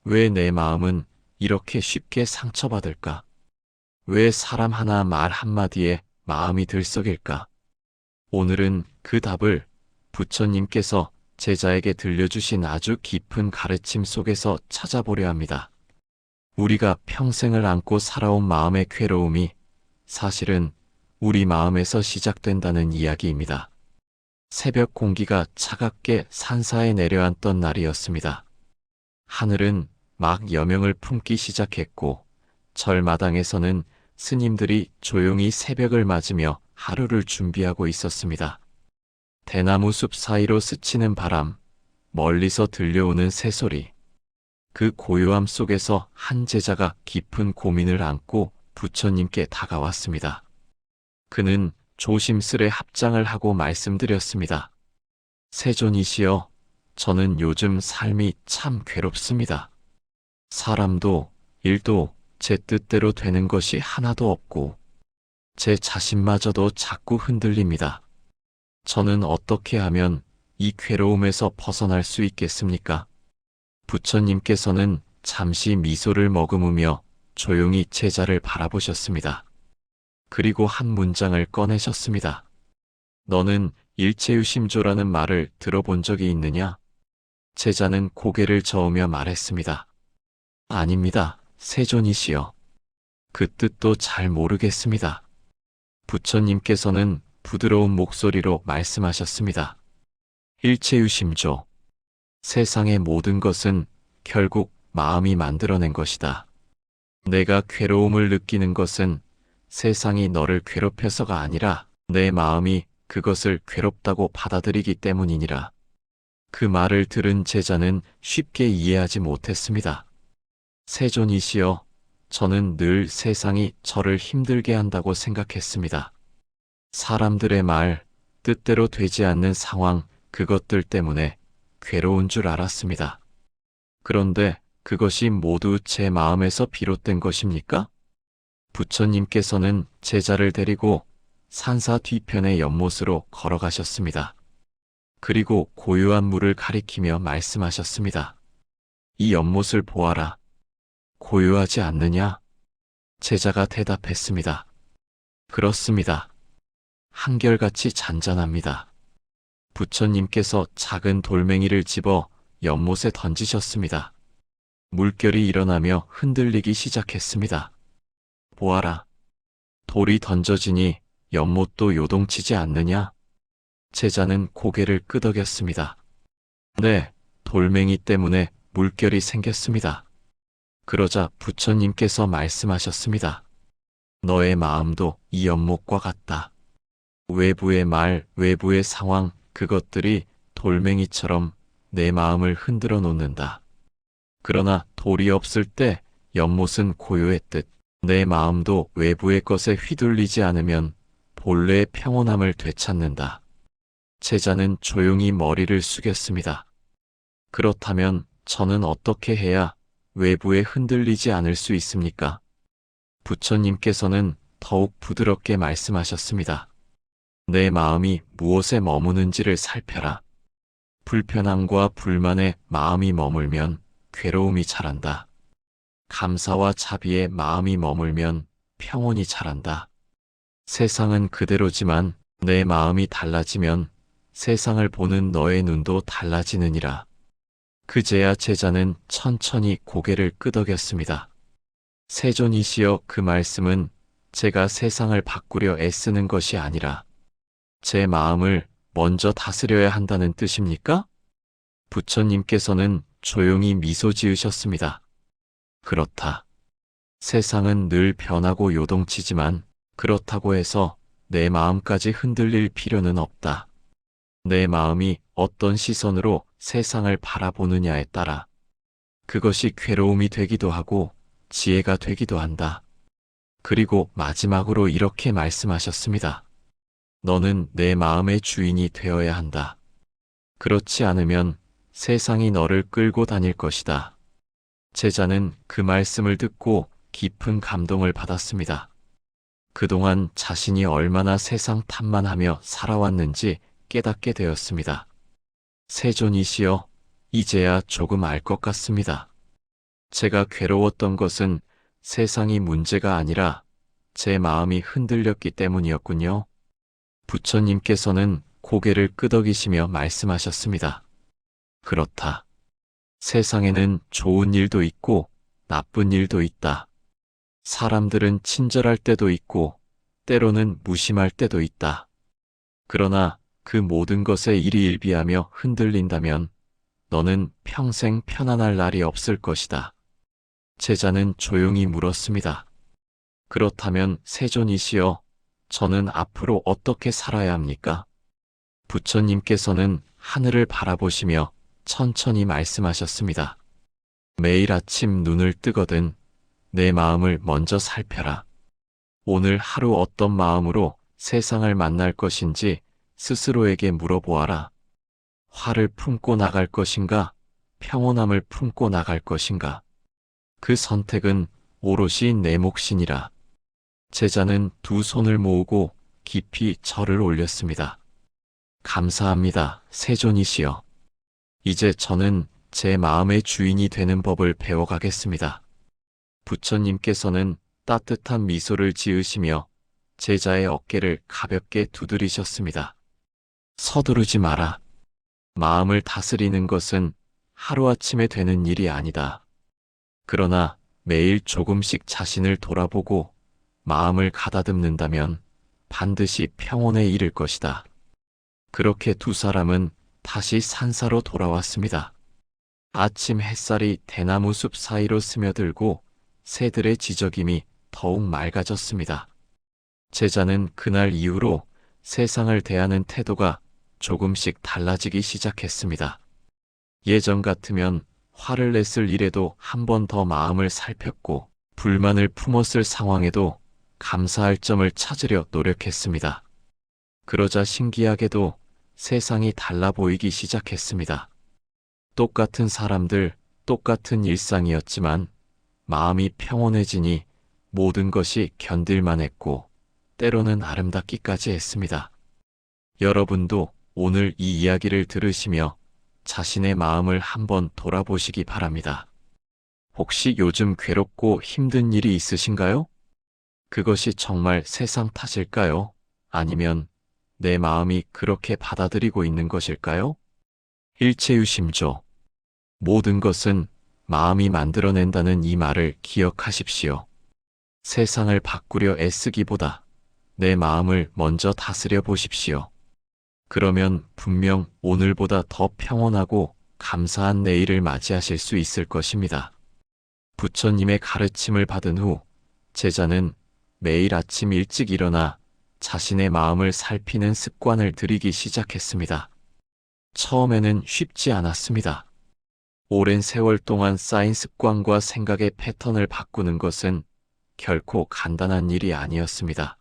왜 내 마음은 이렇게 쉽게 상처받을까? 왜 사람 하나 말 한마디에 마음이 들썩일까? 오늘은 그 답을 부처님께서 제자에게 들려주신 아주 깊은 가르침 속에서 찾아보려 합니다. 우리가 평생을 안고 살아온 마음의 괴로움이 사실은 우리 마음에서 시작된다는 이야기입니다. 새벽 공기가 차갑게 산사에 내려앉던 날이었습니다. 하늘은 막 여명을 품기 시작했고 절마당에서는 스님들이 조용히 새벽을 맞으며 하루를 준비하고 있었습니다. 대나무 숲 사이로 스치는 바람, 멀리서 들려오는 새소리. 그 고요함 속에서 한 제자가 깊은 고민을 안고 부처님께 다가왔습니다. 그는 조심스레 합장을 하고 말씀드렸습니다. 세존이시여, 저는 요즘 삶이 참 괴롭습니다. 사람도 일도 제 뜻대로 되는 것이 하나도 없고 제 자신마저도 자꾸 흔들립니다. 저는 어떻게 하면 이 괴로움에서 벗어날 수 있겠습니까? 부처님께서는 잠시 미소를 머금으며 조용히 제자를 바라보셨습니다. 그리고 한 문장을 꺼내셨습니다. 너는 일체유심조라는 말을 들어본 적이 있느냐? 제자는 고개를 저으며 말했습니다. 아닙니다, 세존이시여. 그 뜻도 잘 모르겠습니다. 부처님께서는 부드러운 목소리로 말씀하셨습니다. 일체유심조. 세상의 모든 것은 결국 마음이 만들어낸 것이다. 내가 괴로움을 느끼는 것은 세상이 너를 괴롭혀서가 아니라 내 마음이 그것을 괴롭다고 받아들이기 때문이니라. 그 말을 들은 제자는 쉽게 이해하지 못했습니다. 세존이시여, 저는 늘 세상이 저를 힘들게 한다고 생각했습니다. 사람들의 말, 뜻대로 되지 않는 상황, 그것들 때문에 괴로운 줄 알았습니다. 그런데 그것이 모두 제 마음에서 비롯된 것입니까? 부처님께서는 제자를 데리고 산사 뒤편의 연못으로 걸어가셨습니다. 그리고 고요한 물을 가리키며 말씀하셨습니다. 이 연못을 보아라. 고요하지 않느냐? 제자가 대답했습니다. 그렇습니다. 한결같이 잔잔합니다. 부처님께서 작은 돌멩이를 집어 연못에 던지셨습니다. 물결이 일어나며 흔들리기 시작했습니다. 보아라. 돌이 던져지니 연못도 요동치지 않느냐? 제자는 고개를 끄덕였습니다. 네, 돌멩이 때문에 물결이 생겼습니다. 그러자 부처님께서 말씀하셨습니다. 너의 마음도 이 연못과 같다. 외부의 말, 외부의 상황, 그것들이 돌멩이처럼 내 마음을 흔들어 놓는다. 그러나 돌이 없을 때 연못은 고요했듯 내 마음도 외부의 것에 휘둘리지 않으면 본래의 평온함을 되찾는다. 제자는 조용히 머리를 숙였습니다. 그렇다면 저는 어떻게 해야 외부에 흔들리지 않을 수 있습니까? 부처님께서는 더욱 부드럽게 말씀하셨습니다. 내 마음이 무엇에 머무는지를 살펴라. 불편함과 불만에 마음이 머물면 괴로움이 자란다. 감사와 자비에 마음이 머물면 평온이 자란다. 세상은 그대로지만 내 마음이 달라지면 세상을 보는 너의 눈도 달라지느니라. 그제야 제자는 천천히 고개를 끄덕였습니다. 세존이시여, 그 말씀은 제가 세상을 바꾸려 애쓰는 것이 아니라 제 마음을 먼저 다스려야 한다는 뜻입니까? 부처님께서는 조용히 미소 지으셨습니다. 그렇다. 세상은 늘 변하고 요동치지만 그렇다고 해서 내 마음까지 흔들릴 필요는 없다. 내 마음이 어떤 시선으로 세상을 바라보느냐에 따라 그것이 괴로움이 되기도 하고 지혜가 되기도 한다. 그리고 마지막으로 이렇게 말씀하셨습니다. 너는 내 마음의 주인이 되어야 한다. 그렇지 않으면 세상이 너를 끌고 다닐 것이다. 제자는 그 말씀을 듣고 깊은 감동을 받았습니다. 그동안 자신이 얼마나 세상 탓만 하며 살아왔는지 깨닫게 되었습니다. 세존이시여, 이제야 조금 알 것 같습니다. 제가 괴로웠던 것은 세상이 문제가 아니라 제 마음이 흔들렸기 때문이었군요. 부처님께서는 고개를 끄덕이시며 말씀하셨습니다. 그렇다. 세상에는 좋은 일도 있고 나쁜 일도 있다. 사람들은 친절할 때도 있고 때로는 무심할 때도 있다. 그러나 그 모든 것에 일희일비하며 흔들린다면 너는 평생 편안할 날이 없을 것이다. 제자는 조용히 물었습니다. 그렇다면 세존이시여, 저는 앞으로 어떻게 살아야 합니까? 부처님께서는 하늘을 바라보시며 천천히 말씀하셨습니다. 매일 아침 눈을 뜨거든 내 마음을 먼저 살펴라. 오늘 하루 어떤 마음으로 세상을 만날 것인지 스스로에게 물어보아라. 화를 품고 나갈 것인가? 평온함을 품고 나갈 것인가? 그 선택은 오롯이 내 몫이니라. 제자는 두 손을 모으고 깊이 절을 올렸습니다. 감사합니다, 세존이시여. 이제 저는 제 마음의 주인이 되는 법을 배워가겠습니다. 부처님께서는 따뜻한 미소를 지으시며 제자의 어깨를 가볍게 두드리셨습니다. 서두르지 마라. 마음을 다스리는 것은 하루아침에 되는 일이 아니다. 그러나 매일 조금씩 자신을 돌아보고 마음을 가다듬는다면 반드시 평온에 이를 것이다. 그렇게 두 사람은 다시 산사로 돌아왔습니다. 아침 햇살이 대나무 숲 사이로 스며들고 새들의 지저김이 더욱 맑아졌습니다. 제자는 그날 이후로 세상을 대하는 태도가 조금씩 달라지기 시작했습니다. 예전 같으면 화를 냈을 일에도 한 번 더 마음을 살폈고 불만을 품었을 상황에도 감사할 점을 찾으려 노력했습니다. 그러자 신기하게도 세상이 달라 보이기 시작했습니다. 똑같은 사람들, 똑같은 일상이었지만 마음이 평온해지니 모든 것이 견딜만 했고 때로는 아름답기까지 했습니다. 여러분도 오늘 이 이야기를 들으시며 자신의 마음을 한번 돌아보시기 바랍니다. 혹시 요즘 괴롭고 힘든 일이 있으신가요? 그것이 정말 세상 탓일까요? 아니면 내 마음이 그렇게 받아들이고 있는 것일까요? 일체유심조. 모든 것은 마음이 만들어낸다는 이 말을 기억하십시오. 세상을 바꾸려 애쓰기보다 내 마음을 먼저 다스려 보십시오. 그러면 분명 오늘보다 더 평온하고 감사한 내일을 맞이하실 수 있을 것입니다. 부처님의 가르침을 받은 후 제자는 매일 아침 일찍 일어나 자신의 마음을 살피는 습관을 들이기 시작했습니다. 처음에는 쉽지 않았습니다. 오랜 세월 동안 쌓인 습관과 생각의 패턴을 바꾸는 것은 결코 간단한 일이 아니었습니다.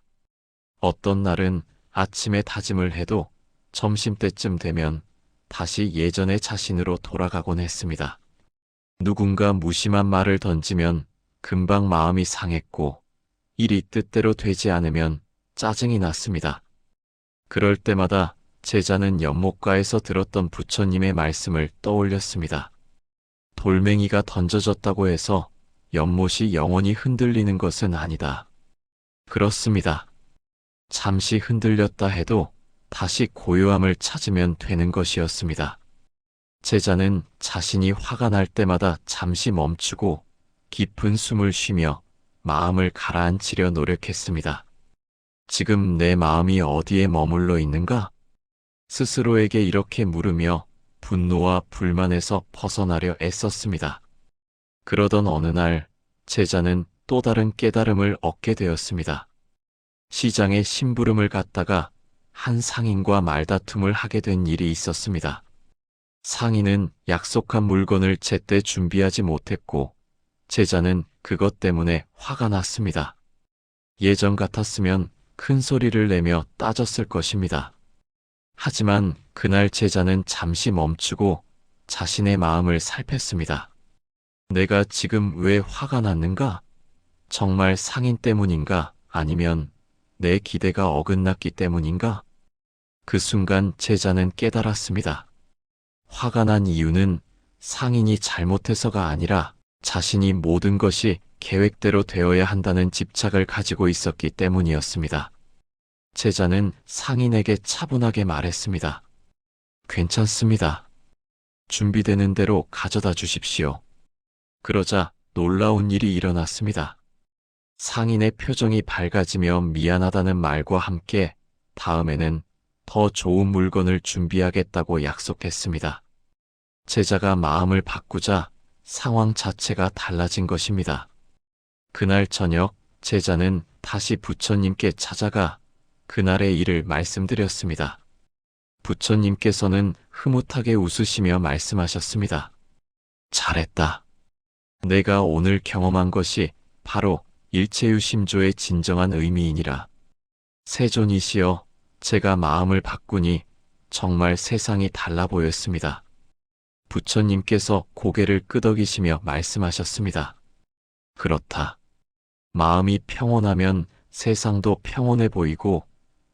어떤 날은 아침에 다짐을 해도 점심때쯤 되면 다시 예전의 자신으로 돌아가곤 했습니다. 누군가 무심한 말을 던지면 금방 마음이 상했고 일이 뜻대로 되지 않으면 짜증이 났습니다. 그럴 때마다 제자는 연못가에서 들었던 부처님의 말씀을 떠올렸습니다. 돌멩이가 던져졌다고 해서 연못이 영원히 흔들리는 것은 아니다. 그렇습니다. 잠시 흔들렸다 해도 다시 고요함을 찾으면 되는 것이었습니다. 제자는 자신이 화가 날 때마다 잠시 멈추고 깊은 숨을 쉬며 마음을 가라앉히려 노력했습니다. 지금 내 마음이 어디에 머물러 있는가? 스스로에게 이렇게 물으며 분노와 불만에서 벗어나려 애썼습니다. 그러던 어느 날 제자는 또 다른 깨달음을 얻게 되었습니다. 시장에 심부름을 갔다가 한 상인과 말다툼을 하게 된 일이 있었습니다. 상인은 약속한 물건을 제때 준비하지 못했고 제자는 그것 때문에 화가 났습니다. 예전 같았으면 큰 소리를 내며 따졌을 것입니다. 하지만 그날 제자는 잠시 멈추고 자신의 마음을 살폈습니다. 내가 지금 왜 화가 났는가? 정말 상인 때문인가? 아니면 내 기대가 어긋났기 때문인가? 그 순간 제자는 깨달았습니다. 화가 난 이유는 상인이 잘못해서가 아니라 자신이 모든 것이 계획대로 되어야 한다는 집착을 가지고 있었기 때문이었습니다. 제자는 상인에게 차분하게 말했습니다. 괜찮습니다. 준비되는 대로 가져다 주십시오. 그러자 놀라운 일이 일어났습니다. 상인의 표정이 밝아지며 미안하다는 말과 함께 다음에는 더 좋은 물건을 준비하겠다고 약속했습니다. 제자가 마음을 바꾸자 상황 자체가 달라진 것입니다. 그날 저녁 제자는 다시 부처님께 찾아가 그날의 일을 말씀드렸습니다. 부처님께서는 흐뭇하게 웃으시며 말씀하셨습니다. 잘했다. 내가 오늘 경험한 것이 바로 일체유심조의 진정한 의미이니라. 세존이시여, 제가 마음을 바꾸니 정말 세상이 달라 보였습니다. 부처님께서 고개를 끄덕이시며 말씀하셨습니다. 그렇다. 마음이 평온하면 세상도 평온해 보이고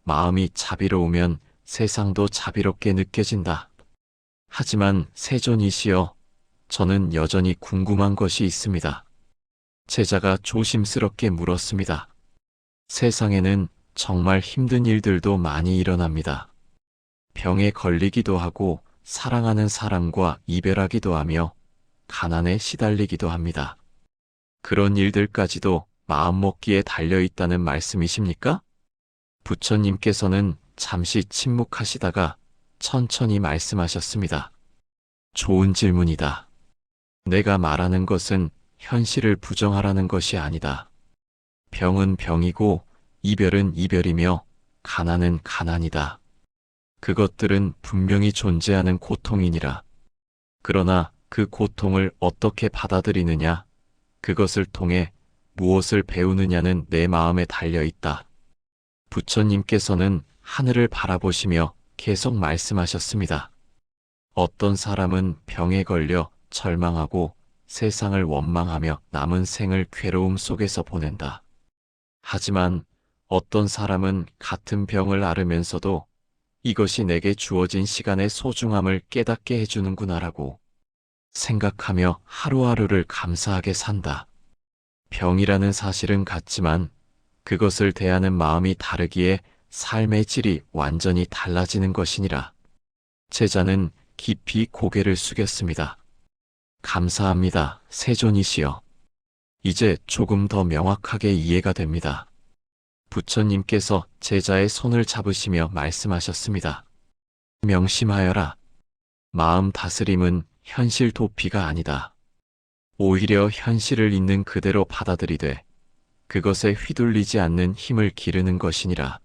마음이 자비로우면 세상도 자비롭게 느껴진다. 하지만 세존이시여, 저는 여전히 궁금한 것이 있습니다. 제자가 조심스럽게 물었습니다. 세상에는 정말 힘든 일들도 많이 일어납니다. 병에 걸리기도 하고 사랑하는 사람과 이별하기도 하며 가난에 시달리기도 합니다. 그런 일들까지도 마음먹기에 달려있다는 말씀이십니까? 부처님께서는 잠시 침묵하시다가 천천히 말씀하셨습니다. 좋은 질문이다. 내가 말하는 것은 현실을 부정하라는 것이 아니다. 병은 병이고 이별은 이별이며 가난은 가난이다. 그것들은 분명히 존재하는 고통이니라. 그러나 그 고통을 어떻게 받아들이느냐, 그것을 통해 무엇을 배우느냐는 내 마음에 달려 있다. 부처님께서는 하늘을 바라보시며 계속 말씀하셨습니다. 어떤 사람은 병에 걸려 절망하고 세상을 원망하며 남은 생을 괴로움 속에서 보낸다. 하지만 어떤 사람은 같은 병을 앓으면서도 이것이 내게 주어진 시간의 소중함을 깨닫게 해주는구나라고 생각하며 하루하루를 감사하게 산다. 병이라는 사실은 같지만 그것을 대하는 마음이 다르기에 삶의 질이 완전히 달라지는 것이니라. 제자는 깊이 고개를 숙였습니다. 감사합니다, 세존이시여. 이제 조금 더 명확하게 이해가 됩니다. 부처님께서 제자의 손을 잡으시며 말씀하셨습니다. 명심하여라. 마음 다스림은 현실 도피가 아니다. 오히려 현실을 있는 그대로 받아들이되 그것에 휘둘리지 않는 힘을 기르는 것이니라.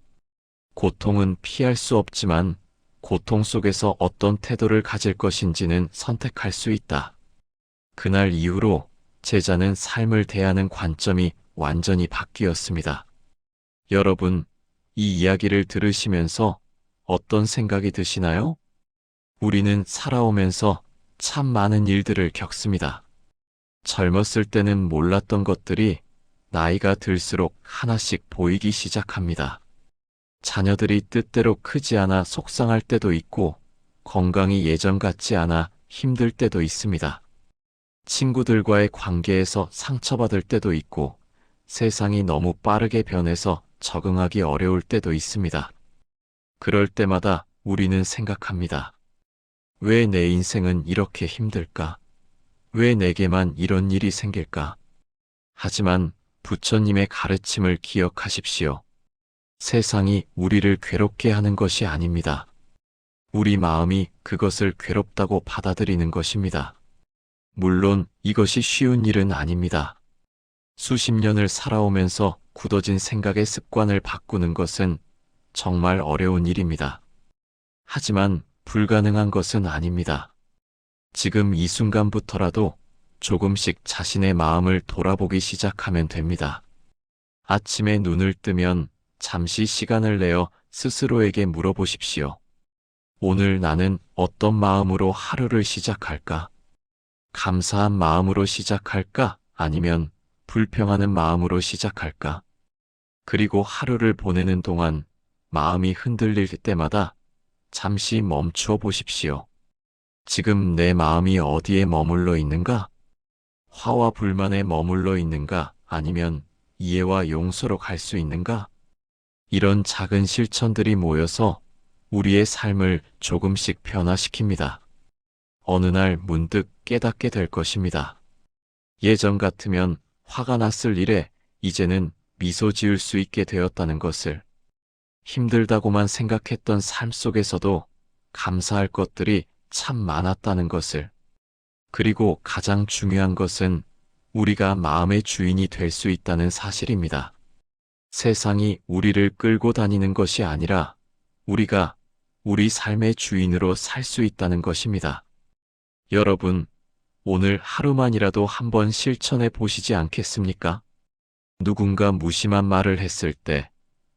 고통은 피할 수 없지만 고통 속에서 어떤 태도를 가질 것인지는 선택할 수 있다. 그날 이후로 제자는 삶을 대하는 관점이 완전히 바뀌었습니다. 여러분, 이 이야기를 들으시면서 어떤 생각이 드시나요? 우리는 살아오면서 참 많은 일들을 겪습니다. 젊었을 때는 몰랐던 것들이 나이가 들수록 하나씩 보이기 시작합니다. 자녀들이 뜻대로 크지 않아 속상할 때도 있고 건강이 예전 같지 않아 힘들 때도 있습니다. 친구들과의 관계에서 상처받을 때도 있고 세상이 너무 빠르게 변해서 적응하기 어려울 때도 있습니다. 그럴 때마다 우리는 생각합니다. 왜 내 인생은 이렇게 힘들까? 왜 내게만 이런 일이 생길까? 하지만 부처님의 가르침을 기억하십시오. 세상이 우리를 괴롭게 하는 것이 아닙니다. 우리 마음이 그것을 괴롭다고 받아들이는 것입니다. 물론 이것이 쉬운 일은 아닙니다. 수십 년을 살아오면서 굳어진 생각의 습관을 바꾸는 것은 정말 어려운 일입니다. 하지만 불가능한 것은 아닙니다. 지금 이 순간부터라도 조금씩 자신의 마음을 돌아보기 시작하면 됩니다. 아침에 눈을 뜨면 잠시 시간을 내어 스스로에게 물어보십시오. 오늘 나는 어떤 마음으로 하루를 시작할까? 감사한 마음으로 시작할까? 아니면 불평하는 마음으로 시작할까? 그리고 하루를 보내는 동안 마음이 흔들릴 때마다 잠시 멈추어 보십시오. 지금 내 마음이 어디에 머물러 있는가? 화와 불만에 머물러 있는가? 아니면 이해와 용서로 갈 수 있는가? 이런 작은 실천들이 모여서 우리의 삶을 조금씩 변화시킵니다. 어느 날 문득 깨닫게 될 것입니다. 예전 같으면 화가 났을 일에 이제는 미소 지을 수 있게 되었다는 것을, 힘들다고만 생각했던 삶 속에서도 감사할 것들이 참 많았다는 것을, 그리고 가장 중요한 것은 우리가 마음의 주인이 될 수 있다는 사실입니다. 세상이 우리를 끌고 다니는 것이 아니라 우리가 우리 삶의 주인으로 살 수 있다는 것입니다. 여러분, 오늘 하루만이라도 한번 실천해 보시지 않겠습니까? 누군가 무심한 말을 했을 때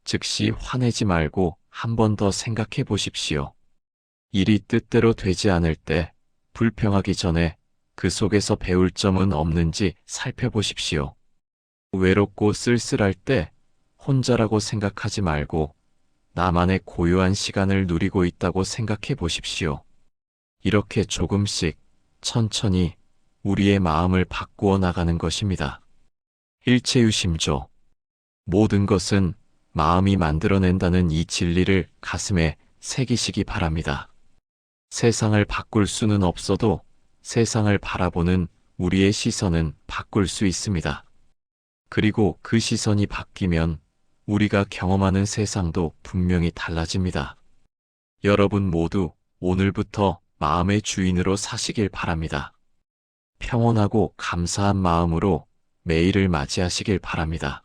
즉시 화내지 말고 한 번 더 생각해 보십시오. 일이 뜻대로 되지 않을 때 불평하기 전에 그 속에서 배울 점은 없는지 살펴보십시오. 외롭고 쓸쓸할 때 혼자라고 생각하지 말고 나만의 고요한 시간을 누리고 있다고 생각해 보십시오. 이렇게 조금씩 천천히 우리의 마음을 바꾸어 나가는 것입니다. 일체유심조. 모든 것은 마음이 만들어낸다는 이 진리를 가슴에 새기시기 바랍니다. 세상을 바꿀 수는 없어도 세상을 바라보는 우리의 시선은 바꿀 수 있습니다. 그리고 그 시선이 바뀌면 우리가 경험하는 세상도 분명히 달라집니다. 여러분 모두 오늘부터 마음의 주인으로 사시길 바랍니다. 평온하고 감사한 마음으로 매일을 맞이하시길 바랍니다.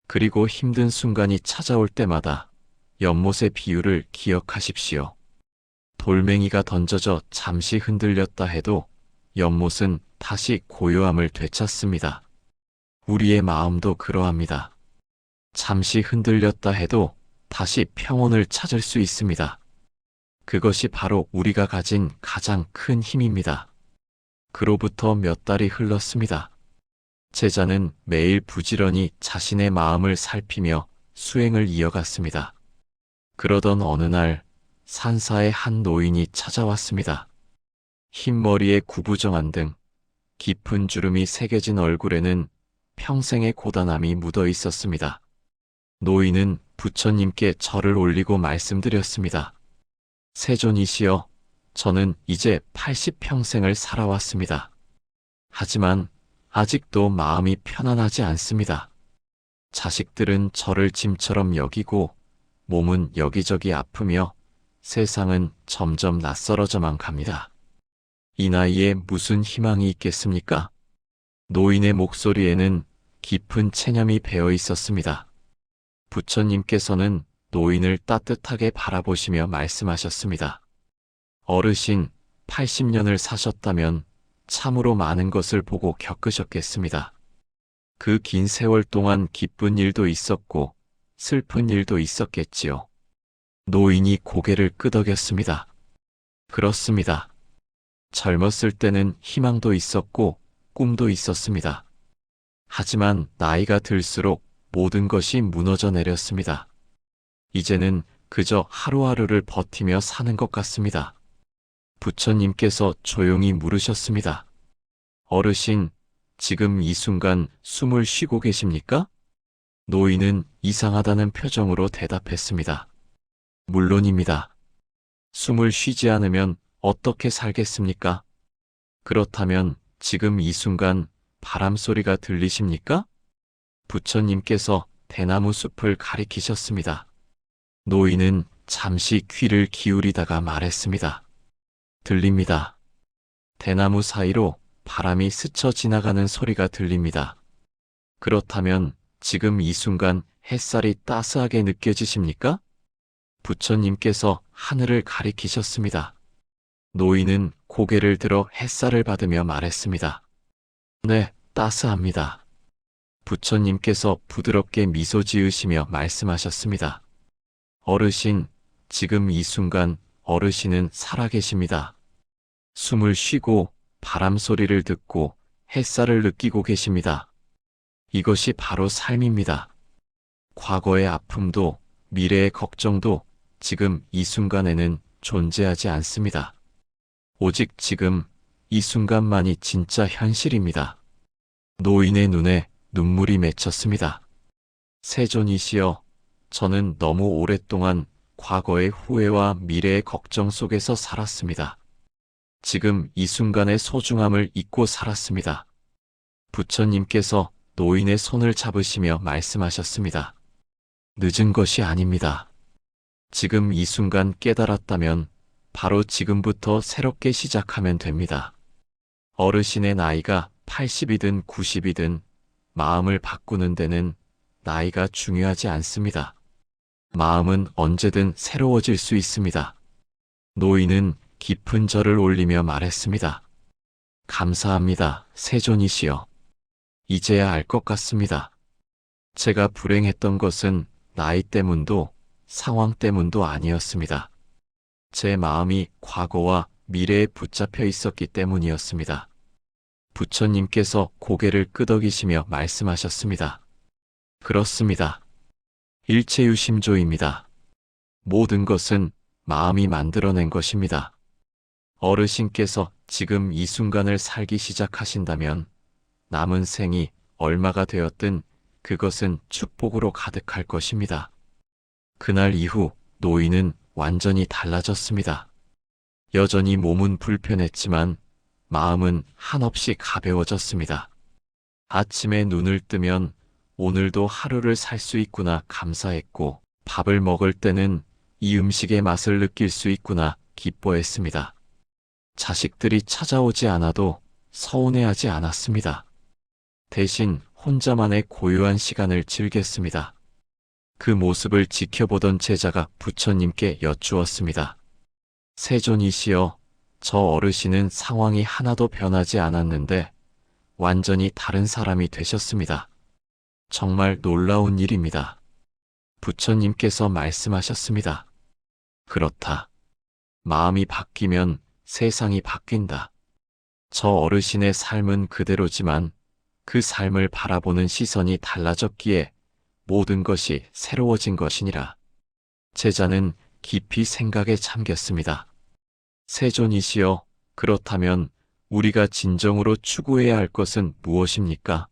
그리고 힘든 순간이 찾아올 때마다 연못의 비유를 기억하십시오. 돌멩이가 던져져 잠시 흔들렸다 해도 연못은 다시 고요함을 되찾습니다. 우리의 마음도 그러합니다. 잠시 흔들렸다 해도 다시 평온을 찾을 수 있습니다. 그것이 바로 우리가 가진 가장 큰 힘입니다. 그로부터 몇 달이 흘렀습니다. 제자는 매일 부지런히 자신의 마음을 살피며 수행을 이어갔습니다. 그러던 어느 날 산사의 한 노인이 찾아왔습니다. 흰 머리에 구부정한 등 깊은 주름이 새겨진 얼굴에는 평생의 고단함이 묻어 있었습니다. 노인은 부처님께 절을 올리고 말씀드렸습니다. 세존이시여, 저는 이제 80평생을 살아왔습니다. 하지만 아직도 마음이 편안하지 않습니다. 자식들은 저를 짐처럼 여기고 몸은 여기저기 아프며 세상은 점점 낯설어져만 갑니다. 이 나이에 무슨 희망이 있겠습니까? 노인의 목소리에는 깊은 체념이 배어 있었습니다. 부처님께서는 노인을 따뜻하게 바라보시며 말씀하셨습니다. 어르신, 80년을 사셨다면 참으로 많은 것을 보고 겪으셨겠습니다. 그 긴 세월 동안 기쁜 일도 있었고 슬픈 일도 있었겠지요. 노인이 고개를 끄덕였습니다. 그렇습니다. 젊었을 때는 희망도 있었고 꿈도 있었습니다. 하지만 나이가 들수록 모든 것이 무너져 내렸습니다. 이제는 그저 하루하루를 버티며 사는 것 같습니다. 부처님께서 조용히 물으셨습니다. 어르신, 지금 이 순간 숨을 쉬고 계십니까? 노인은 이상하다는 표정으로 대답했습니다. 물론입니다. 숨을 쉬지 않으면 어떻게 살겠습니까? 그렇다면 지금 이 순간 바람 소리가 들리십니까? 부처님께서 대나무 숲을 가리키셨습니다. 노인은 잠시 귀를 기울이다가 말했습니다. 들립니다. 대나무 사이로 바람이 스쳐 지나가는 소리가 들립니다. 그렇다면 지금 이 순간 햇살이 따스하게 느껴지십니까? 부처님께서 하늘을 가리키셨습니다. 노인은 고개를 들어 햇살을 받으며 말했습니다. 네, 따스합니다. 부처님께서 부드럽게 미소 지으시며 말씀하셨습니다. 어르신, 지금 이 순간 어르신은 살아계십니다. 숨을 쉬고 바람 소리를 듣고 햇살을 느끼고 계십니다. 이것이 바로 삶입니다. 과거의 아픔도 미래의 걱정도 지금 이 순간에는 존재하지 않습니다. 오직 지금 이 순간만이 진짜 현실입니다. 노인의 눈에 눈물이 맺혔습니다. 세존이시여, 저는 너무 오랫동안 과거의 후회와 미래의 걱정 속에서 살았습니다. 지금 이 순간의 소중함을 잊고 살았습니다. 부처님께서 노인의 손을 잡으시며 말씀하셨습니다. 늦은 것이 아닙니다. 지금 이 순간 깨달았다면 바로 지금부터 새롭게 시작하면 됩니다. 어르신의 나이가 80이든 90이든 마음을 바꾸는 데는 나이가 중요하지 않습니다. 마음은 언제든 새로워질 수 있습니다. 노인은 깊은 절을 올리며 말했습니다. 감사합니다, 세존이시여. 이제야 알 것 같습니다. 제가 불행했던 것은 나이 때문도 상황 때문도 아니었습니다. 제 마음이 과거와 미래에 붙잡혀 있었기 때문이었습니다. 부처님께서 고개를 끄덕이시며 말씀하셨습니다. 그렇습니다. 일체유심조입니다. 모든 것은 마음이 만들어낸 것입니다. 어르신께서 지금 이 순간을 살기 시작하신다면 남은 생이 얼마가 되었든 그것은 축복으로 가득할 것입니다. 그날 이후 노인은 완전히 달라졌습니다. 여전히 몸은 불편했지만 마음은 한없이 가벼워졌습니다. 아침에 눈을 뜨면 오늘도 하루를 살 수 있구나 감사했고, 밥을 먹을 때는 이 음식의 맛을 느낄 수 있구나 기뻐했습니다. 자식들이 찾아오지 않아도 서운해하지 않았습니다. 대신 혼자만의 고요한 시간을 즐겼습니다. 그 모습을 지켜보던 제자가 부처님께 여쭈었습니다. 세존이시여, 저 어르신은 상황이 하나도 변하지 않았는데 완전히 다른 사람이 되셨습니다. 정말 놀라운 일입니다. 부처님께서 말씀하셨습니다. 그렇다. 마음이 바뀌면 세상이 바뀐다. 저 어르신의 삶은 그대로지만 그 삶을 바라보는 시선이 달라졌기에 모든 것이 새로워진 것이니라. 제자는 깊이 생각에 잠겼습니다. 세존이시여, 그렇다면 우리가 진정으로 추구해야 할 것은 무엇입니까?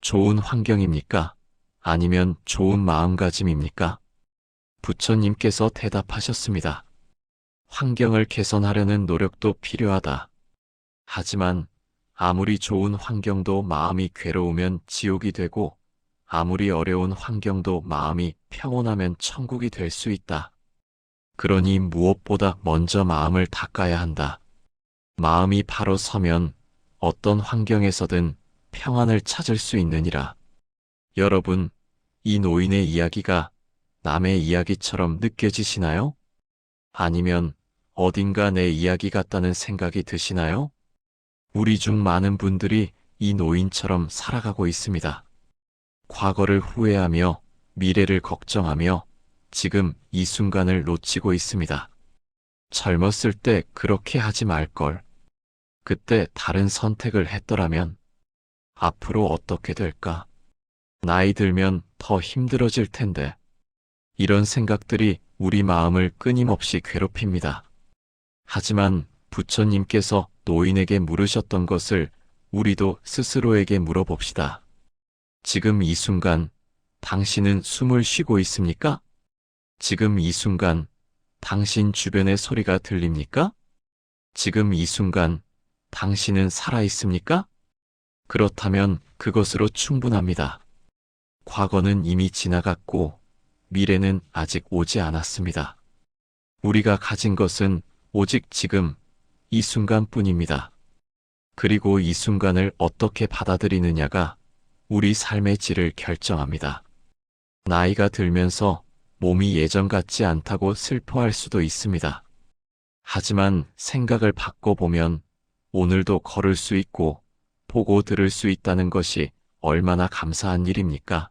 좋은 환경입니까? 아니면 좋은 마음가짐입니까? 부처님께서 대답하셨습니다. 환경을 개선하려는 노력도 필요하다. 하지만 아무리 좋은 환경도 마음이 괴로우면 지옥이 되고, 아무리 어려운 환경도 마음이 평온하면 천국이 될 수 있다. 그러니 무엇보다 먼저 마음을 닦아야 한다. 마음이 바로 서면 어떤 환경에서든 평안을 찾을 수 있느니라. 여러분, 이 노인의 이야기가 남의 이야기처럼 느껴지시나요? 아니면 어딘가 내 이야기 같다는 생각이 드시나요? 우리 중 많은 분들이 이 노인처럼 살아가고 있습니다. 과거를 후회하며 미래를 걱정하며 지금 이 순간을 놓치고 있습니다. 젊었을 때 그렇게 하지 말걸. 그때 다른 선택을 했더라면 앞으로 어떻게 될까? 나이 들면 더 힘들어질 텐데. 이런 생각들이 우리 마음을 끊임없이 괴롭힙니다. 하지만 부처님께서 노인에게 물으셨던 것을 우리도 스스로에게 물어봅시다. 지금 이 순간 당신은 숨을 쉬고 있습니까? 지금 이 순간 당신 주변의 소리가 들립니까? 지금 이 순간 당신은 살아 있습니까? 그렇다면 그것으로 충분합니다. 과거는 이미 지나갔고 미래는 아직 오지 않았습니다. 우리가 가진 것은 오직 지금 이 순간뿐입니다. 그리고 이 순간을 어떻게 받아들이느냐가 우리 삶의 질을 결정합니다. 나이가 들면서 몸이 예전 같지 않다고 슬퍼할 수도 있습니다. 하지만 생각을 바꿔보면 오늘도 걸을 수 있고 보고 들을 수 있다는 것이 얼마나 감사한 일입니까?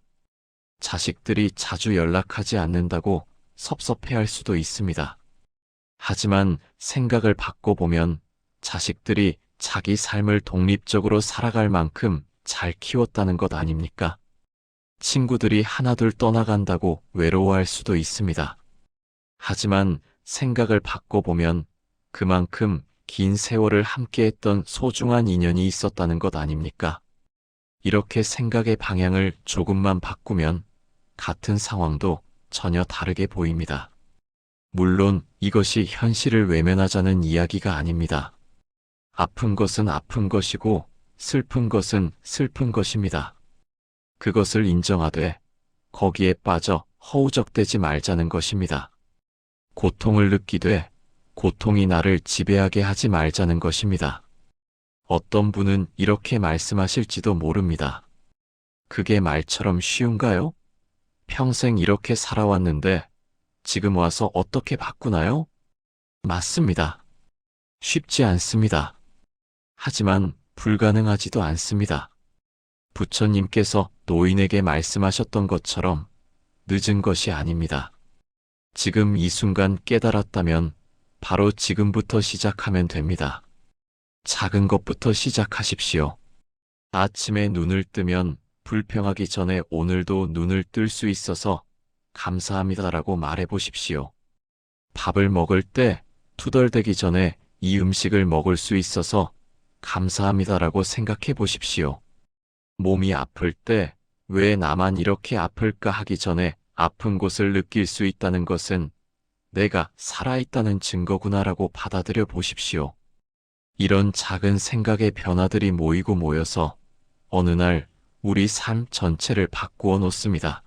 자식들이 자주 연락하지 않는다고 섭섭해할 수도 있습니다. 하지만 생각을 바꿔보면 자식들이 자기 삶을 독립적으로 살아갈 만큼 잘 키웠다는 것 아닙니까? 친구들이 하나둘 떠나간다고 외로워할 수도 있습니다. 하지만 생각을 바꿔보면 그만큼 긴 세월을 함께했던 소중한 인연이 있었다는 것 아닙니까? 이렇게 생각의 방향을 조금만 바꾸면 같은 상황도 전혀 다르게 보입니다. 물론 이것이 현실을 외면하자는 이야기가 아닙니다. 아픈 것은 아픈 것이고 슬픈 것은 슬픈 것입니다. 그것을 인정하되 거기에 빠져 허우적대지 말자는 것입니다. 고통을 느끼되 고통이 나를 지배하게 하지 말자는 것입니다. 어떤 분은 이렇게 말씀하실지도 모릅니다. 그게 말처럼 쉬운가요? 평생 이렇게 살아왔는데 지금 와서 어떻게 바꾸나요? 맞습니다. 쉽지 않습니다. 하지만 불가능하지도 않습니다. 부처님께서 노인에게 말씀하셨던 것처럼 늦은 것이 아닙니다. 지금 이 순간 깨달았다면 바로 지금부터 시작하면 됩니다. 작은 것부터 시작하십시오. 아침에 눈을 뜨면 불평하기 전에 오늘도 눈을 뜰 수 있어서 감사합니다라고 말해 보십시오. 밥을 먹을 때 투덜대기 전에 이 음식을 먹을 수 있어서 감사합니다라고 생각해 보십시오. 몸이 아플 때 왜 나만 이렇게 아플까 하기 전에 아픈 곳을 느낄 수 있다는 것은 내가 살아있다는 증거구나라고 받아들여 보십시오. 이런 작은 생각의 변화들이 모이고 모여서 어느 날 우리 삶 전체를 바꾸어 놓습니다.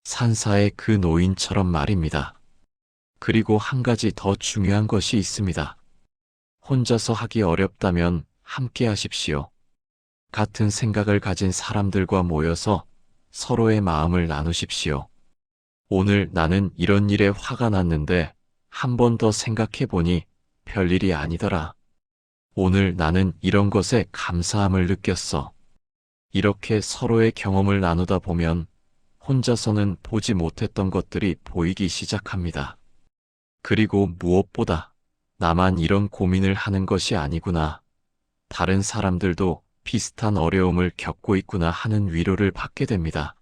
산사의 그 노인처럼 말입니다. 그리고 한 가지 더 중요한 것이 있습니다. 혼자서 하기 어렵다면 함께 하십시오. 같은 생각을 가진 사람들과 모여서 서로의 마음을 나누십시오. 오늘 나는 이런 일에 화가 났는데 한 번 더 생각해 보니 별일이 아니더라. 오늘 나는 이런 것에 감사함을 느꼈어. 이렇게 서로의 경험을 나누다 보면 혼자서는 보지 못했던 것들이 보이기 시작합니다. 그리고 무엇보다 나만 이런 고민을 하는 것이 아니구나. 다른 사람들도 비슷한 어려움을 겪고 있구나 하는 위로를 받게 됩니다.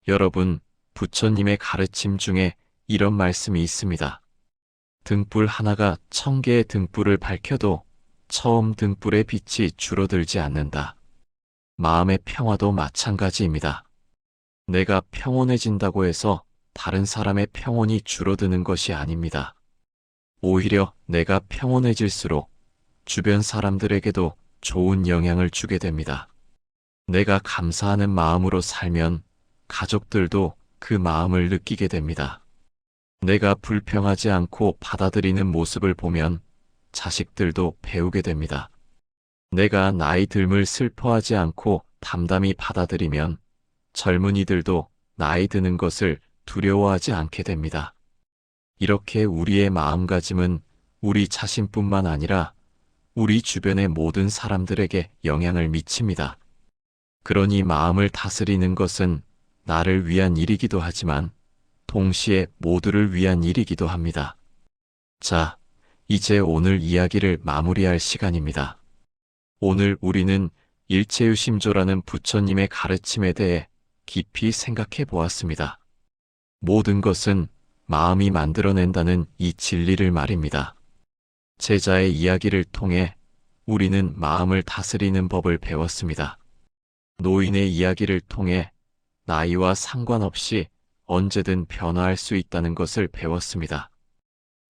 여러분, 부처님의 가르침 중에 이런 말씀이 있습니다. 등불 하나가 1000개의 등불을 밝혀도 처음 등불의 빛이 줄어들지 않는다. 마음의 평화도 마찬가지입니다. 내가 평온해진다고 해서 다른 사람의 평온이 줄어드는 것이 아닙니다. 오히려 내가 평온해질수록 주변 사람들에게도 좋은 영향을 주게 됩니다. 내가 감사하는 마음으로 살면 가족들도 그 마음을 느끼게 됩니다. 내가 불평하지 않고 받아들이는 모습을 보면 자식들도 배우게 됩니다. 내가 나이 듦을 슬퍼하지 않고 담담히 받아들이면 젊은이들도 나이 드는 것을 두려워하지 않게 됩니다. 이렇게 우리의 마음가짐은 우리 자신뿐만 아니라 우리 주변의 모든 사람들에게 영향을 미칩니다. 그러니 마음을 다스리는 것은 나를 위한 일이기도 하지만 동시에 모두를 위한 일이기도 합니다. 자, 이제 오늘 이야기를 마무리할 시간입니다. 오늘 우리는 일체유심조라는 부처님의 가르침에 대해 깊이 생각해 보았습니다. 모든 것은 마음이 만들어낸다는 이 진리를 말입니다. 제자의 이야기를 통해 우리는 마음을 다스리는 법을 배웠습니다. 노인의 이야기를 통해 나이와 상관없이 언제든 변화할 수 있다는 것을 배웠습니다.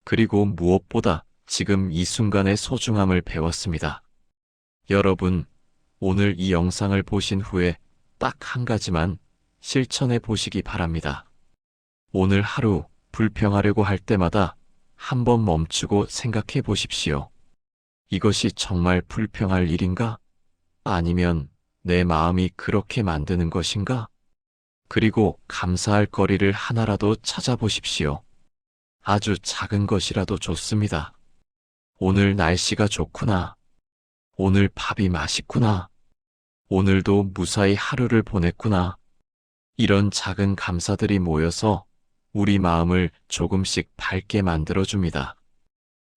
그리고 무엇보다 지금 이 순간의 소중함을 배웠습니다. 여러분, 오늘 이 영상을 보신 후에 딱 한 가지만 실천해 보시기 바랍니다. 오늘 하루 불평하려고 할 때마다 한번 멈추고 생각해 보십시오. 이것이 정말 불평할 일인가? 아니면 내 마음이 그렇게 만드는 것인가? 그리고 감사할 거리를 하나라도 찾아보십시오. 아주 작은 것이라도 좋습니다. 오늘 날씨가 좋구나. 오늘 밥이 맛있구나. 오늘도 무사히 하루를 보냈구나. 이런 작은 감사들이 모여서 우리 마음을 조금씩 밝게 만들어줍니다.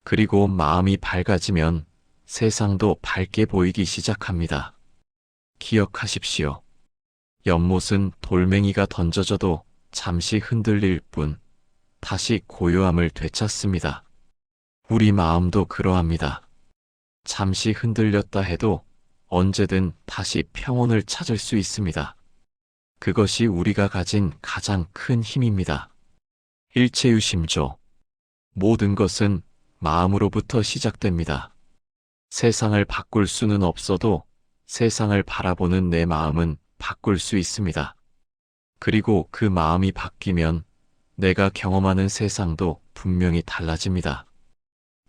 그리고 마음이 밝아지면 세상도 밝게 보이기 시작합니다. 기억하십시오. 연못은 돌멩이가 던져져도 잠시 흔들릴 뿐 다시 고요함을 되찾습니다. 우리 마음도 그러합니다. 잠시 흔들렸다 해도 언제든 다시 평온을 찾을 수 있습니다. 그것이 우리가 가진 가장 큰 힘입니다. 일체유심조. 모든 것은 마음으로부터 시작됩니다. 세상을 바꿀 수는 없어도 세상을 바라보는 내 마음은 바꿀 수 있습니다. 그리고 그 마음이 바뀌면 내가 경험하는 세상도 분명히 달라집니다.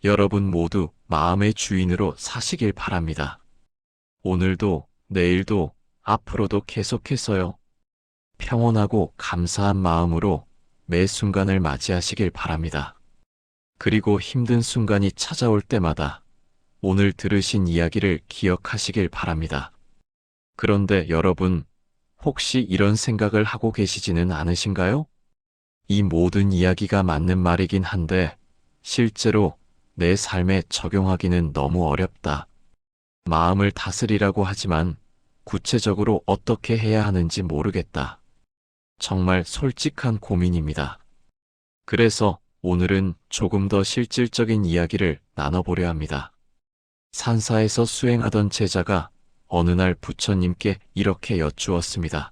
여러분 모두 마음의 주인으로 사시길 바랍니다. 오늘도, 내일도, 앞으로도 계속해서요. 평온하고 감사한 마음으로 매 순간을 맞이하시길 바랍니다. 그리고 힘든 순간이 찾아올 때마다 오늘 들으신 이야기를 기억하시길 바랍니다. 그런데 여러분, 혹시 이런 생각을 하고 계시지는 않으신가요? 이 모든 이야기가 맞는 말이긴 한데 실제로 내 삶에 적용하기는 너무 어렵다. 마음을 다스리라고 하지만 구체적으로 어떻게 해야 하는지 모르겠다. 정말 솔직한 고민입니다. 그래서 오늘은 조금 더 실질적인 이야기를 나눠보려 합니다. 산사에서 수행하던 제자가 어느 날 부처님께 이렇게 여쭈었습니다.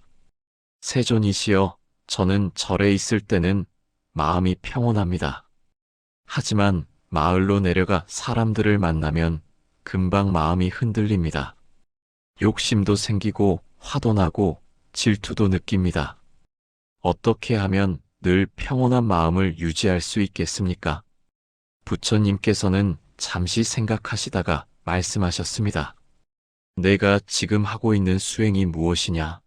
세존이시여, 저는 절에 있을 때는 마음이 평온합니다. 하지만 마을로 내려가 사람들을 만나면 금방 마음이 흔들립니다. 욕심도 생기고 화도 나고 질투도 느낍니다. 어떻게 하면 늘 평온한 마음을 유지할 수 있겠습니까? 부처님께서는 잠시 생각하시다가 말씀하셨습니다. 내가 지금 하고 있는 수행이 무엇이냐?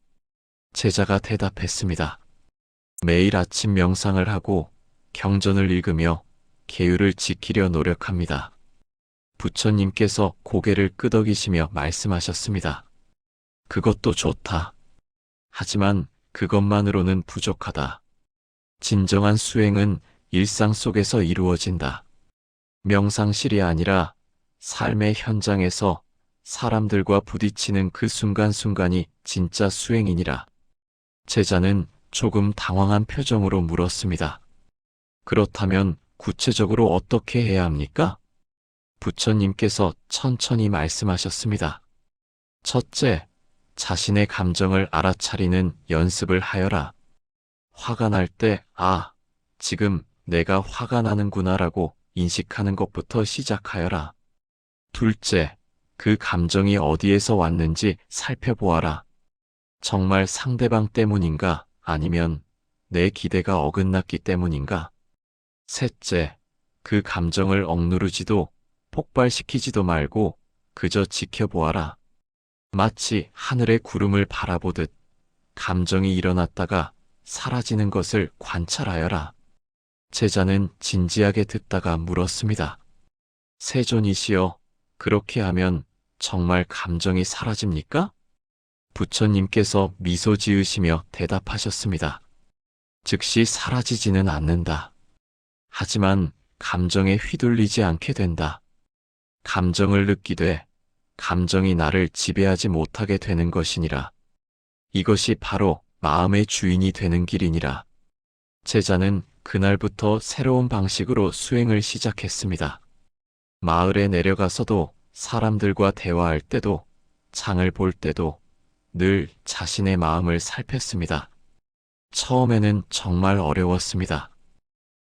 제자가 대답했습니다. 매일 아침 명상을 하고 경전을 읽으며 계율을 지키려 노력합니다. 부처님께서 고개를 끄덕이시며 말씀하셨습니다. 그것도 좋다. 하지만 그것만으로는 부족하다. 진정한 수행은 일상 속에서 이루어진다. 명상실이 아니라 삶의 현장에서 사람들과 부딪히는 그 순간순간이 진짜 수행이니라. 제자는 조금 당황한 표정으로 물었습니다. 그렇다면 구체적으로 어떻게 해야 합니까? 부처님께서 천천히 말씀하셨습니다. 첫째, 자신의 감정을 알아차리는 연습을 하여라. 화가 날 때, 지금 내가 화가 나는구나라고 인식하는 것부터 시작하여라. 둘째, 그 감정이 어디에서 왔는지 살펴보아라. 정말 상대방 때문인가? 아니면 내 기대가 어긋났기 때문인가? 셋째, 그 감정을 억누르지도 폭발시키지도 말고 그저 지켜보아라. 마치 하늘의 구름을 바라보듯 감정이 일어났다가 사라지는 것을 관찰하여라. 제자는 진지하게 듣다가 물었습니다. 세존이시여, 그렇게 하면 정말 감정이 사라집니까? 부처님께서 미소 지으시며 대답하셨습니다. 즉시 사라지지는 않는다. 하지만 감정에 휘둘리지 않게 된다. 감정을 느끼되 감정이 나를 지배하지 못하게 되는 것이니라. 이것이 바로 마음의 주인이 되는 길이니라. 제자는 그날부터 새로운 방식으로 수행을 시작했습니다. 마을에 내려가서도 사람들과 대화할 때도 장을 볼 때도 늘 자신의 마음을 살폈습니다. 처음에는 정말 어려웠습니다.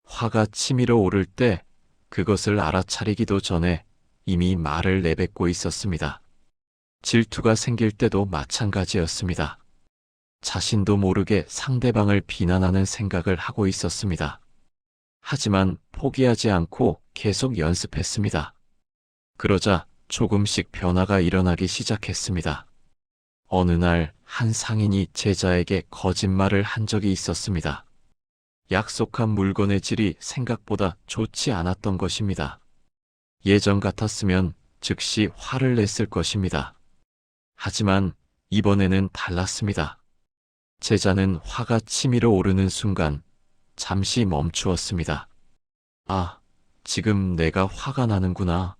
화가 치밀어 오를 때 그것을 알아차리기도 전에 이미 말을 내뱉고 있었습니다. 질투가 생길 때도 마찬가지였습니다. 자신도 모르게 상대방을 비난하는 생각을 하고 있었습니다. 하지만 포기하지 않고 계속 연습했습니다. 그러자 조금씩 변화가 일어나기 시작했습니다. 어느 날 한 상인이 제자에게 거짓말을 한 적이 있었습니다. 약속한 물건의 질이 생각보다 좋지 않았던 것입니다. 예전 같았으면 즉시 화를 냈을 것입니다. 하지만 이번에는 달랐습니다. 제자는 화가 치밀어 오르는 순간 잠시 멈추었습니다. 지금 내가 화가 나는구나.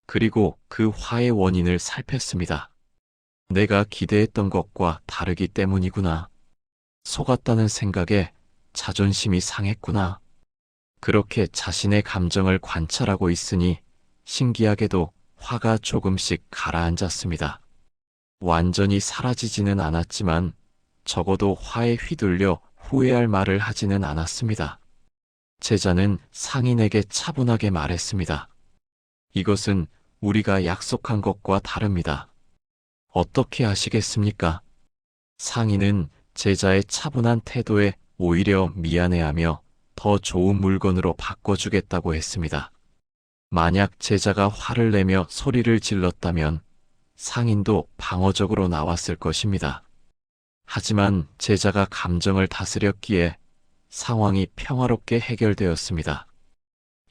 그리고 그 화의 원인을 살폈습니다. 내가 기대했던 것과 다르기 때문이구나. 속았다는 생각에 자존심이 상했구나. 그렇게 자신의 감정을 관찰하고 있으니 신기하게도 화가 조금씩 가라앉았습니다. 완전히 사라지지는 않았지만 적어도 화에 휘둘려 후회할 말을 하지는 않았습니다. 제자는 상인에게 차분하게 말했습니다. 이것은 우리가 약속한 것과 다릅니다. 어떻게 하시겠습니까? 상인은 제자의 차분한 태도에 오히려 미안해하며 더 좋은 물건으로 바꿔주겠다고 했습니다. 만약 제자가 화를 내며 소리를 질렀다면 상인도 방어적으로 나왔을 것입니다. 하지만 제자가 감정을 다스렸기에 상황이 평화롭게 해결되었습니다.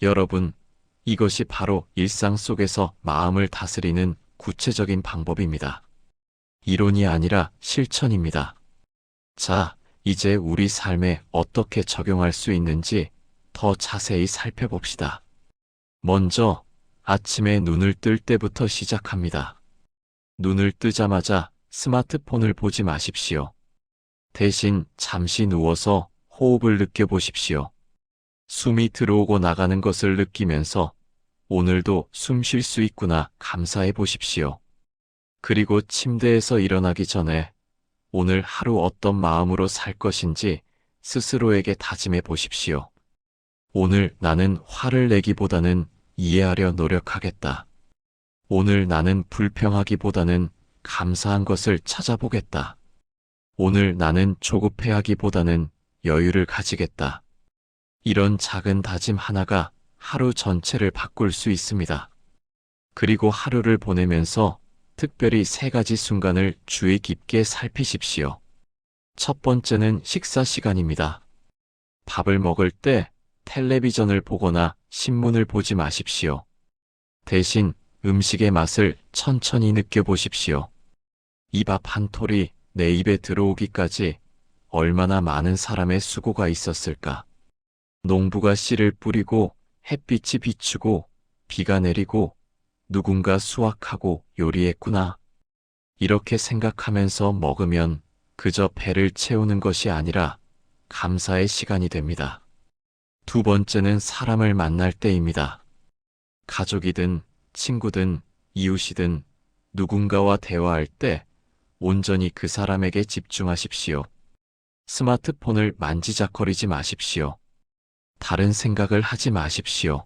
여러분, 이것이 바로 일상 속에서 마음을 다스리는 구체적인 방법입니다. 이론이 아니라 실천입니다. 자, 이제 우리 삶에 어떻게 적용할 수 있는지 더 자세히 살펴봅시다. 먼저 아침에 눈을 뜰 때부터 시작합니다. 눈을 뜨자마자 스마트폰을 보지 마십시오. 대신 잠시 누워서 호흡을 느껴보십시오. 숨이 들어오고 나가는 것을 느끼면서 오늘도 숨 쉴 수 있구나 감사해 보십시오. 그리고 침대에서 일어나기 전에 오늘 하루 어떤 마음으로 살 것인지 스스로에게 다짐해 보십시오. 오늘 나는 화를 내기보다는 이해하려 노력하겠다. 오늘 나는 불평하기보다는 감사한 것을 찾아보겠다. 오늘 나는 조급해하기보다는 여유를 가지겠다. 이런 작은 다짐 하나가 하루 전체를 바꿀 수 있습니다. 그리고 하루를 보내면서 특별히 3가지 순간을 주의 깊게 살피십시오. 첫 번째는 식사 시간입니다. 밥을 먹을 때 텔레비전을 보거나 신문을 보지 마십시오. 대신 음식의 맛을 천천히 느껴보십시오. 이 밥 한 톨이 내 입에 들어오기까지 얼마나 많은 사람의 수고가 있었을까. 농부가 씨를 뿌리고 햇빛이 비추고 비가 내리고 누군가 수확하고 요리했구나. 이렇게 생각하면서 먹으면 그저 배를 채우는 것이 아니라 감사의 시간이 됩니다. 두 번째는 사람을 만날 때입니다. 가족이든 친구든 이웃이든 누군가와 대화할 때 온전히 그 사람에게 집중하십시오. 스마트폰을 만지작거리지 마십시오. 다른 생각을 하지 마십시오.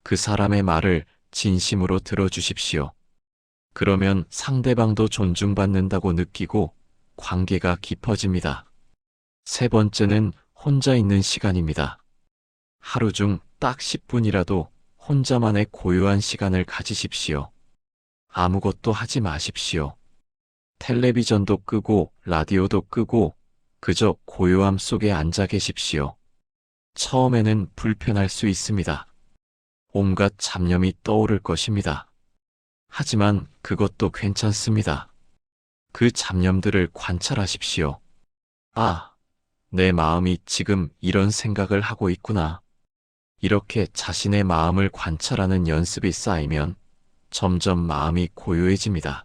그 사람의 말을 진심으로 들어주십시오. 그러면 상대방도 존중받는다고 느끼고 관계가 깊어집니다. 세 번째는 혼자 있는 시간입니다. 하루 중 딱 10분이라도 혼자만의 고요한 시간을 가지십시오. 아무것도 하지 마십시오. 텔레비전도 끄고 라디오도 끄고 그저 고요함 속에 앉아 계십시오. 처음에는 불편할 수 있습니다. 온갖 잡념이 떠오를 것입니다. 하지만 그것도 괜찮습니다. 그 잡념들을 관찰하십시오. 아, 내 마음이 지금 이런 생각을 하고 있구나. 이렇게 자신의 마음을 관찰하는 연습이 쌓이면 점점 마음이 고요해집니다.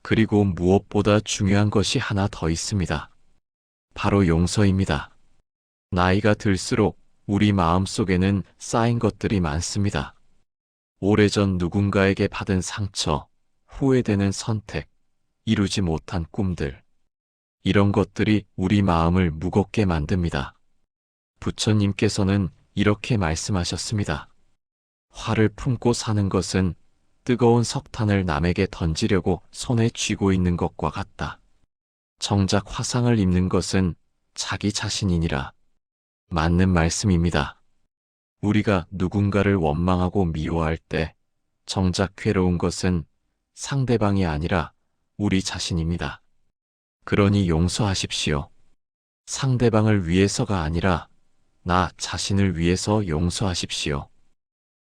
그리고 무엇보다 중요한 것이 하나 더 있습니다. 바로 용서입니다. 나이가 들수록 우리 마음 속에는 쌓인 것들이 많습니다. 오래전 누군가에게 받은 상처, 후회되는 선택, 이루지 못한 꿈들. 이런 것들이 우리 마음을 무겁게 만듭니다. 부처님께서는 이렇게 말씀하셨습니다. 화를 품고 사는 것은 뜨거운 석탄을 남에게 던지려고 손에 쥐고 있는 것과 같다. 정작 화상을 입는 것은 자기 자신이니라. 맞는 말씀입니다. 우리가 누군가를 원망하고 미워할 때 정작 괴로운 것은 상대방이 아니라 우리 자신입니다. 그러니 용서하십시오. 상대방을 위해서가 아니라 나 자신을 위해서 용서하십시오.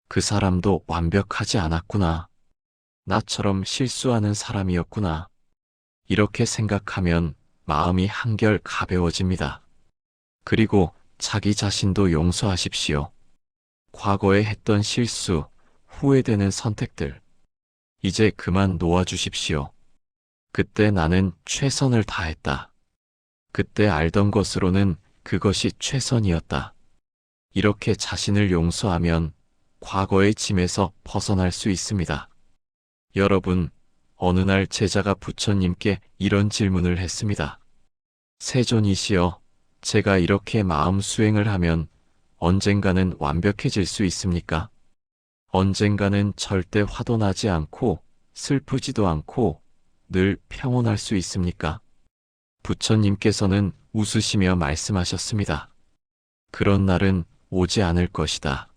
그 사람도 완벽하지 않았구나. 나처럼 실수하는 사람이었구나. 이렇게 생각하면 마음이 한결 가벼워집니다. 그리고 자기 자신도 용서하십시오. 과거에 했던 실수, 후회되는 선택들. 이제 그만 놓아주십시오. 그때 나는 최선을 다했다. 그때 알던 것으로는 그것이 최선이었다. 이렇게 자신을 용서하면 과거의 짐에서 벗어날 수 있습니다. 여러분, 어느 날 제자가 부처님께 이런 질문을 했습니다. 세존이시여, 제가 이렇게 마음 수행을 하면 언젠가는 완벽해질 수 있습니까? 언젠가는 절대 화도 나지 않고 슬프지도 않고 늘 평온할 수 있습니까? 부처님께서는 웃으시며 말씀하셨습니다. 그런 날은 오지 않을 것이다.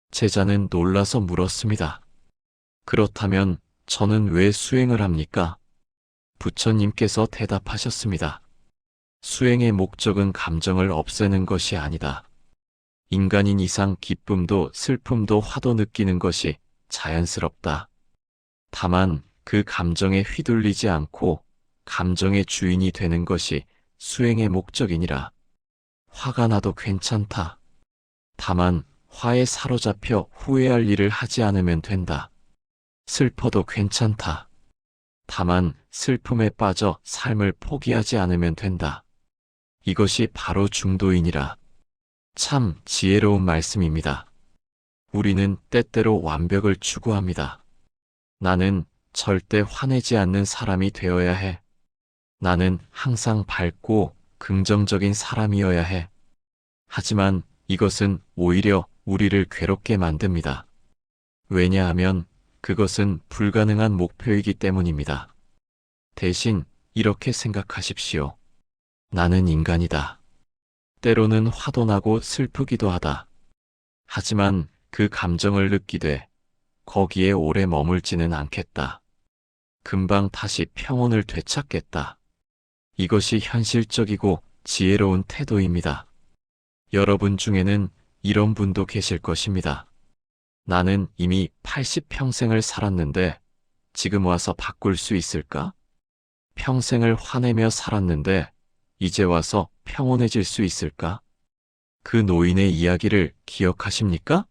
제자는 놀라서 물었습니다. 그렇다면 저는 왜 수행을 합니까? 부처님께서 대답하셨습니다. 수행의 목적은 감정을 없애는 것이 아니다. 인간인 이상 기쁨도 슬픔도 화도 느끼는 것이 자연스럽다. 다만 그 감정에 휘둘리지 않고 감정의 주인이 되는 것이 수행의 목적이니라. 화가 나도 괜찮다. 다만 화에 사로잡혀 후회할 일을 하지 않으면 된다. 슬퍼도 괜찮다. 다만 슬픔에 빠져 삶을 포기하지 않으면 된다. 이것이 바로 중도이니라. 참 지혜로운 말씀입니다. 우리는 때때로 완벽을 추구합니다. 나는 절대 화내지 않는 사람이 되어야 해. 나는 항상 밝고 긍정적인 사람이어야 해. 하지만 이것은 오히려 우리를 괴롭게 만듭니다. 왜냐하면 그것은 불가능한 목표이기 때문입니다. 대신 이렇게 생각하십시오. 나는 인간이다. 때로는 화도 나고 슬프기도 하다. 하지만 그 감정을 느끼되 거기에 오래 머물지는 않겠다. 금방 다시 평온을 되찾겠다. 이것이 현실적이고 지혜로운 태도입니다. 여러분 중에는 이런 분도 계실 것입니다. 나는 이미 80평생을 살았는데 지금 와서 바꿀 수 있을까? 평생을 화내며 살았는데 이제 와서 평온해질 수 있을까? 그 노인의 이야기를 기억하십니까?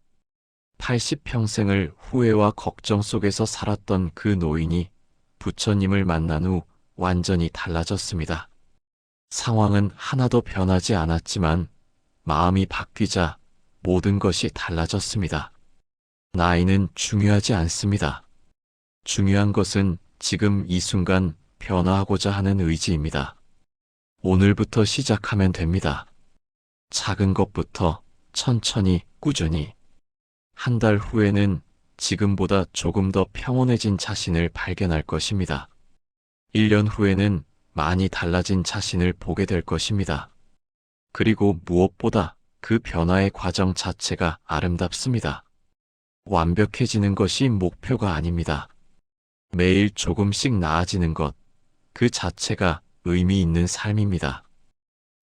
80평생을 후회와 걱정 속에서 살았던 그 노인이 부처님을 만난 후 완전히 달라졌습니다. 상황은 하나도 변하지 않았지만 마음이 바뀌자 모든 것이 달라졌습니다. 나이는 중요하지 않습니다. 중요한 것은 지금 이 순간 변화하고자 하는 의지입니다. 오늘부터 시작하면 됩니다. 작은 것부터 천천히 꾸준히. 한 달 후에는 지금보다 조금 더 평온해진 자신을 발견할 것입니다. 1년 후에는 많이 달라진 자신을 보게 될 것입니다. 그리고 무엇보다 그 변화의 과정 자체가 아름답습니다. 완벽해지는 것이 목표가 아닙니다. 매일 조금씩 나아지는 것, 그 자체가 의미 있는 삶입니다.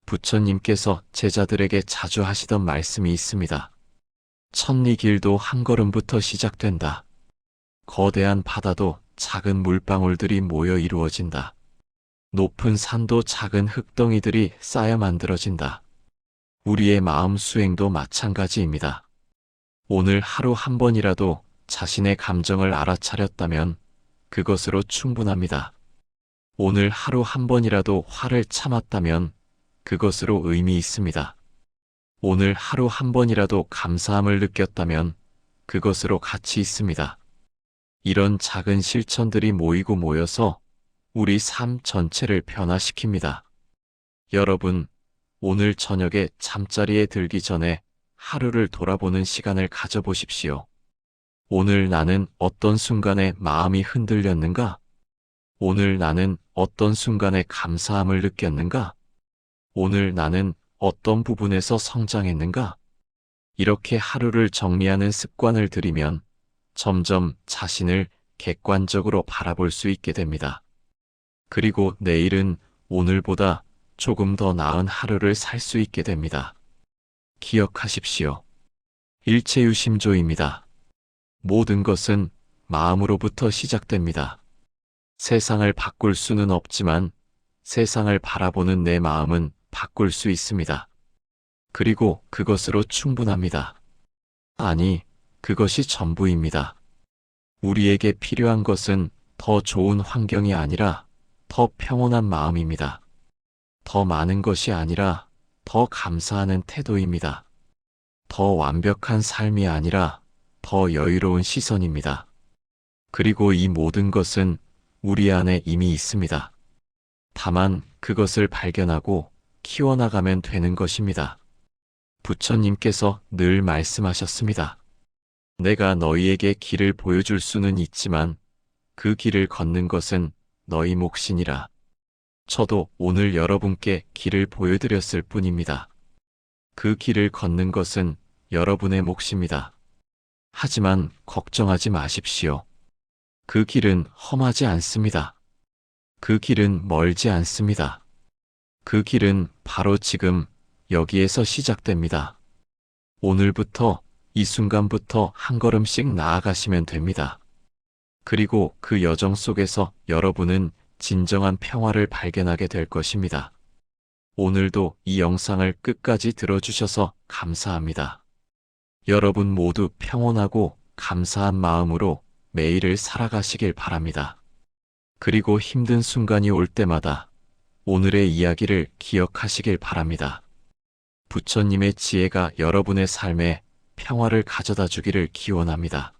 부처님께서 제자들에게 자주 하시던 말씀이 있습니다. 천리길도 한 걸음부터 시작된다. 거대한 바다도 작은 물방울들이 모여 이루어진다. 높은 산도 작은 흙덩이들이 쌓여 만들어진다. 우리의 마음 수행도 마찬가지입니다. 오늘 하루 한 번이라도 자신의 감정을 알아차렸다면 그것으로 충분합니다. 오늘 하루 한 번이라도 화를 참았다면 그것으로 의미 있습니다. 오늘 하루 한 번이라도 감사함을 느꼈다면 그것으로 가치 있습니다. 이런 작은 실천들이 모이고 모여서 우리 삶 전체를 변화시킵니다. 여러분, 오늘 저녁에 잠자리에 들기 전에 하루를 돌아보는 시간을 가져보십시오. 오늘 나는 어떤 순간에 마음이 흔들렸는가? 오늘 나는 어떤 순간에 감사함을 느꼈는가? 오늘 나는 어떤 부분에서 성장했는가? 이렇게 하루를 정리하는 습관을 들이면 점점 자신을 객관적으로 바라볼 수 있게 됩니다. 그리고 내일은 오늘보다 조금 더 나은 하루를 살 수 있게 됩니다. 기억하십시오. 일체유심조입니다. 모든 것은 마음으로부터 시작됩니다. 세상을 바꿀 수는 없지만 세상을 바라보는 내 마음은 바꿀 수 있습니다. 그리고 그것으로 충분합니다. 아니, 그것이 전부입니다. 우리에게 필요한 것은 더 좋은 환경이 아니라 더 평온한 마음입니다. 더 많은 것이 아니라 더 감사하는 태도입니다. 더 완벽한 삶이 아니라 더 여유로운 시선입니다. 그리고 이 모든 것은 우리 안에 이미 있습니다. 다만 그것을 발견하고 키워나가면 되는 것입니다. 부처님께서 늘 말씀하셨습니다. 내가 너희에게 길을 보여줄 수는 있지만 그 길을 걷는 것은 너희 몫이니라. 저도 오늘 여러분께 길을 보여드렸을 뿐입니다. 그 길을 걷는 것은 여러분의 몫입니다. 하지만 걱정하지 마십시오. 그 길은 험하지 않습니다. 그 길은 멀지 않습니다. 그 길은 바로 지금 여기에서 시작됩니다. 오늘부터 이 순간부터 한 걸음씩 나아가시면 됩니다. 그리고 그 여정 속에서 여러분은 진정한 평화를 발견하게 될 것입니다. 오늘도 이 영상을 끝까지 들어주셔서 감사합니다. 여러분 모두 평온하고 감사한 마음으로 매일을 살아가시길 바랍니다. 그리고 힘든 순간이 올 때마다 오늘의 이야기를 기억하시길 바랍니다. 부처님의 지혜가 여러분의 삶에 평화를 가져다 주기를 기원합니다.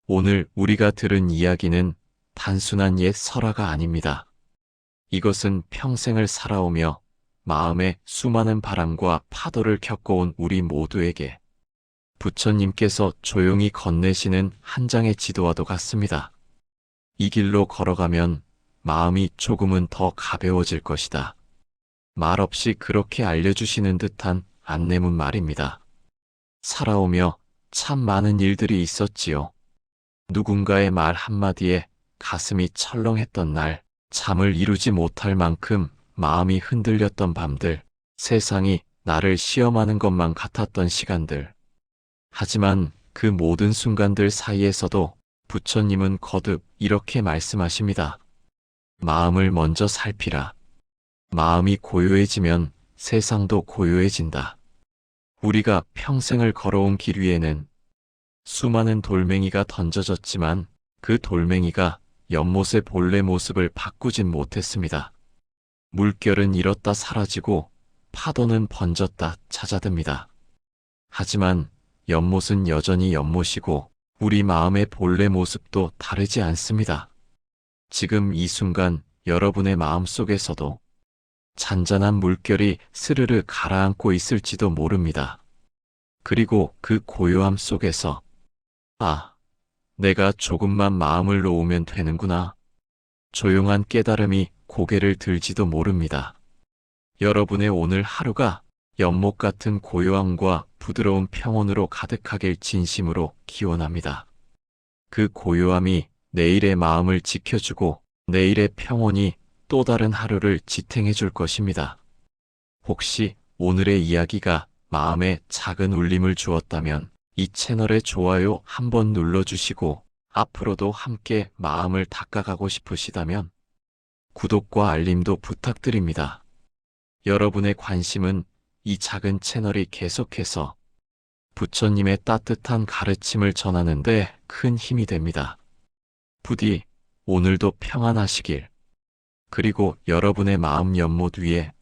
오늘 우리가 들은 이야기는 단순한 옛 설화가 아닙니다. 이것은 평생을 살아오며 마음에 수많은 바람과 파도를 겪어온 우리 모두에게 부처님께서 조용히 건네시는 한 장의 지도와도 같습니다. 이 길로 걸어가면 마음이 조금은 더 가벼워질 것이다. 말없이 그렇게 알려주시는 듯한 안내문 말입니다. 살아오며 참 많은 일들이 있었지요. 누군가의 말 한마디에 가슴이 철렁했던 날, 잠을 이루지 못할 만큼 마음이 흔들렸던 밤들, 세상이 나를 시험하는 것만 같았던 시간들. 하지만 그 모든 순간들 사이에서도 부처님은 거듭 이렇게 말씀하십니다. 마음을 먼저 살피라. 마음이 고요해지면 세상도 고요해진다. 우리가 평생을 걸어온 길 위에는 수많은 돌멩이가 던져졌지만 그 돌멩이가 연못의 본래 모습을 바꾸진 못했습니다. 물결은 일었다 사라지고 파도는 번졌다 찾아듭니다. 하지만 연못은 여전히 연못이고 우리 마음의 본래 모습도 다르지 않습니다. 지금 이 순간 여러분의 마음 속에서도 잔잔한 물결이 스르르 가라앉고 있을지도 모릅니다. 그리고 그 고요함 속에서 내가 조금만 마음을 놓으면 되는구나. 조용한 깨달음이 고개를 들지도 모릅니다. 여러분의 오늘 하루가 연못 같은 고요함과 부드러운 평온으로 가득하길 진심으로 기원합니다. 그 고요함이 내일의 마음을 지켜주고 내일의 평온이 또 다른 하루를 지탱해 줄 것입니다. 혹시 오늘의 이야기가 마음에 작은 울림을 주었다면 이 채널의 좋아요 한번 눌러주시고 앞으로도 함께 마음을 닦아가고 싶으시다면 구독과 알림도 부탁드립니다. 여러분의 관심은 이 작은 채널이 계속해서 부처님의 따뜻한 가르침을 전하는 데 큰 힘이 됩니다. 부디 오늘도 평안하시길. 그리고 여러분의 마음 연못 위에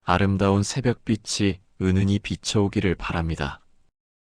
아름다운 새벽빛이 은은히 비춰오기를 바랍니다.